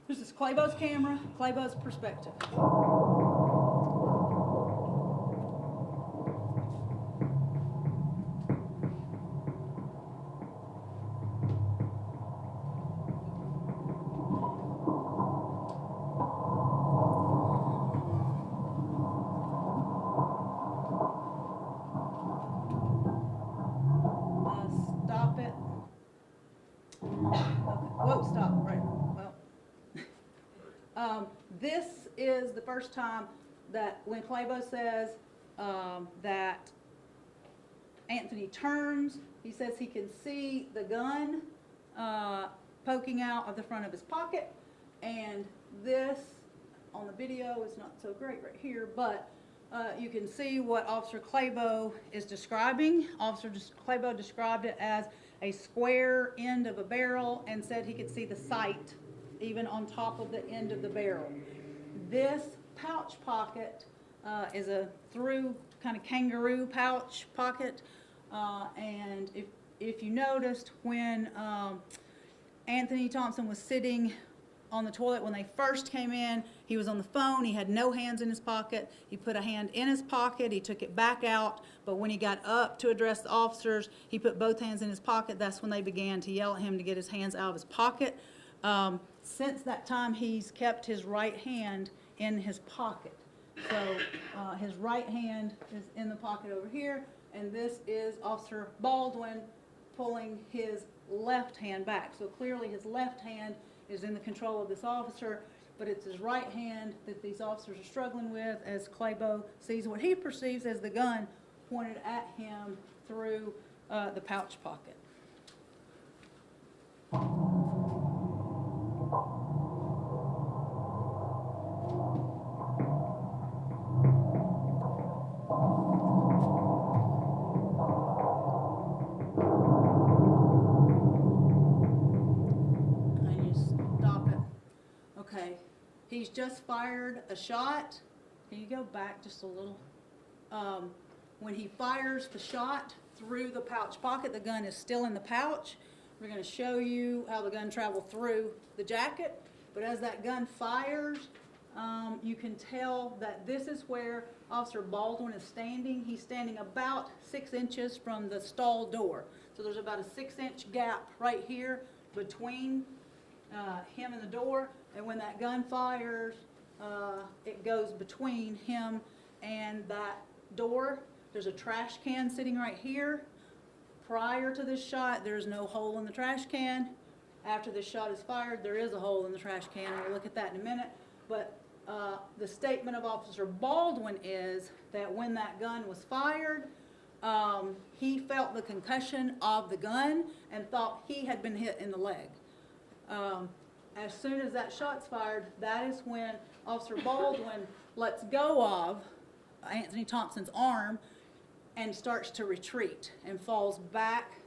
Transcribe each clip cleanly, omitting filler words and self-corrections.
This is Claybo's camera, Claybo's perspective. Stop it. Okay. Whoa, stop. Right. Well, this is the first time that when Claybo says that Anthony turns, he says he can see the gun poking out of the front of his pocket. And this on the video is not so great right here, but you can see what Officer Claybo is describing. Officer Claybo described it as a square end of a barrel and said he could see the sight even on top of the end of the barrel. This pouch pocket is a through kind of kangaroo pouch pocket, and if you noticed when Anthony Thompson was sitting on the toilet when they first came in, he was on the phone, he had no hands in his pocket, he put a hand in his pocket, he took it back out, but when he got up to address the officers, he put both hands in his pocket. That's when they began to yell at him to get his hands out of his pocket. Since that time, he's kept his right hand in his pocket. So his right hand is in the pocket over here, and this is Officer Baldwin pulling his left hand back. So clearly his left hand is in the control of this officer, but it's his right hand that these officers are struggling with as Claybo sees what he perceives as the gun pointed at him through the pouch pocket. Okay, he's just fired a shot. Can you go back just a little? When he fires the shot through the pouch pocket, the gun is still in the pouch. We're going to show you how the gun traveled through the jacket. But as that gun fires, you can tell that this is where Officer Baldwin is standing. He's standing about 6 inches from the stall door. So there's about a 6-inch gap right here between him and the door. And when that gun fires, it goes between him and that door. There's a trash can sitting right here. Prior to this shot, there's no hole in the trash can. After this shot is fired, there is a hole in the trash can, and we'll look at that in a minute. But the statement of Officer Baldwin is that when that gun was fired, he felt the concussion of the gun and thought he had been hit in the leg. As soon as that shot's fired, that is when Officer Baldwin lets go of Anthony Thompson's arm and starts to retreat and falls back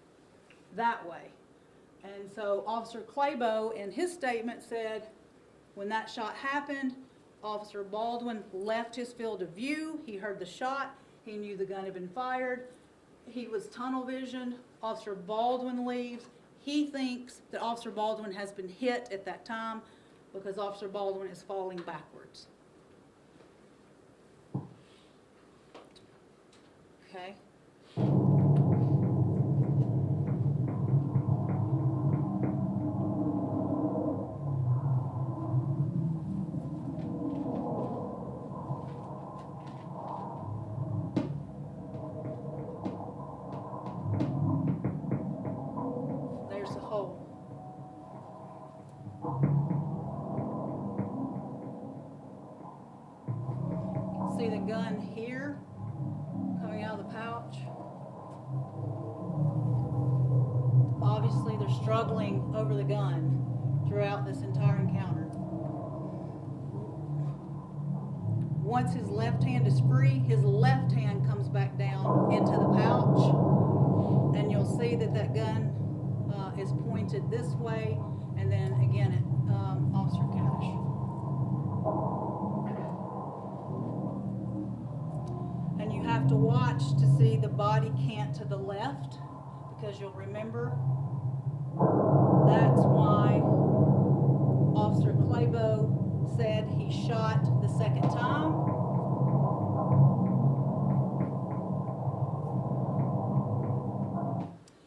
that way. And so Officer Claybo in his statement said when that shot happened, Officer Baldwin left his field of view. He heard the shot. He knew the gun had been fired. He was tunnel visioned. Officer Baldwin leaves. He thinks that Officer Baldwin has been hit at that time because Officer Baldwin is falling backwards. Okay. There's the hole. You can see the gun here coming out of the pouch. Obviously, they're struggling over the gun throughout this entire encounter. Once his left hand is free, his left hand comes back down into the pouch, and you'll see that that gun is pointed this way, and then again at Officer Cash. And you have to watch to see the body cant to the left, because you'll remember that's why Officer Claybo said he shot the second time.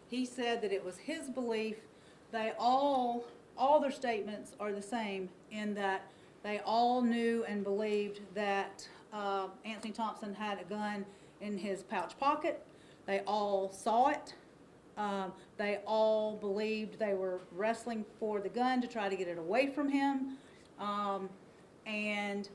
He said that it was his belief. They all their statements are the same in that they all knew and believed that Anthony Thompson had a gun in his pouch pocket. They all saw it. They all believed they were wrestling for the gun to try to get it away from him. And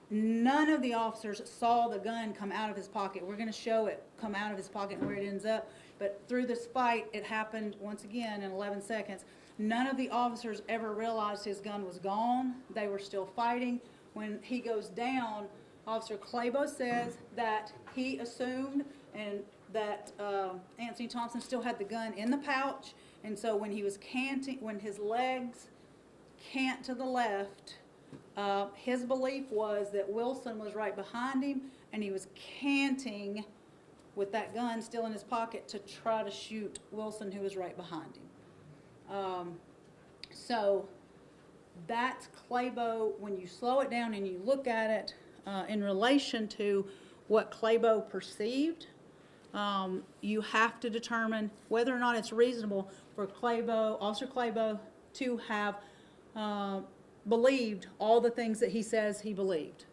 none of the officers saw the gun come out of his pocket. We're going to show it come out of his pocket and where it ends up. But through this fight, it happened once again in 11 seconds. None of the officers ever realized his gun was gone. They were still fighting. When he goes down, Officer Claybo says that he assumed and that Anthony Thompson still had the gun in the pouch. And so when he was canting, when his legs cant to the left, his belief was that Wilson was right behind him and he was canting with that gun still in his pocket to try to shoot Wilson, who was right behind him. So that's Claybo. When you slow it down and you look at it in relation to what Claybo perceived, you have to determine whether or not it's reasonable for Claybo, Officer Claybo, to have believed all the things that he says he believed.